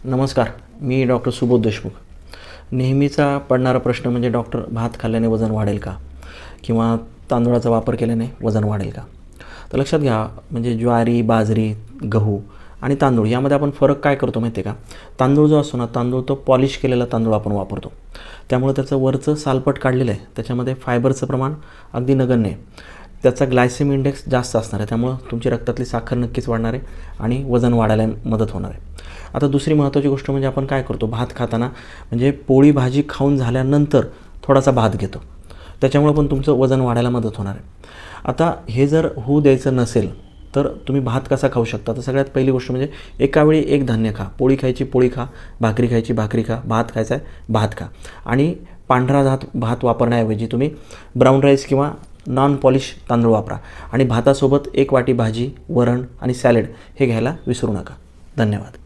नमस्कार, मी डॉक्टर सुबोध देशमुख. नेहमीचा पडणारा प्रश्न म्हणजे डॉक्टर भात खाल्ल्याने वजन वाढेल का? किंवा तांदूळाचा वापर केल्याने वजन वाढेल का? तर लक्षात घ्या, म्हणजे ज्वारी, बाजरी, गहू आणि तांदूळ यामध्ये आपण फरक काय करतो माहिती आहे का? तांदूळ जो असतो ना, तांदूळ तो पॉलिश केलेला तांदूळ आपण वापरतो. त्यामुळे त्याचं वरचं सालपट काढलेलं आहे, त्याच्यामध्ये फायबरचं प्रमाण अगदी नगण्य आहे. त्याचा ग्लायसेमिक इंडेक्स जास्त असणार आहे, त्यामुळं तुमची रक्तातली साखर नक्कीच वाढणार आहे आणि वजन वाढायला मदत होणार आहे. आता दुसरी महत्त्वाची गोष्ट म्हणजे आपण काय करतो, भात खाताना म्हणजे पोळी भाजी खाऊन झाल्यानंतर थोडासा भात घेतो, त्याच्यामुळे पण तुमचं वजन वाढायला मदत होणार आहे. आता हे जर होऊ द्यायचं नसेल तर तुम्ही भात कसा खाऊ शकता? तर सगळ्यात पहिली गोष्ट म्हणजे एका वेळी एक धान्य खा. पोळी खायची पोळी खा, भाकरी खायची भाकरी खा, भात खायचा आहे भात खा. आणि पांढरा भात वापरण्याऐवजी तुम्ही ब्राऊन राईस किंवा नॉन पॉलिश तांदूळ वापरा. आणि भातासोबत एक वाटी भाजी, वरण आणि सॅलड हे घ्यायला विसरू नका. धन्यवाद.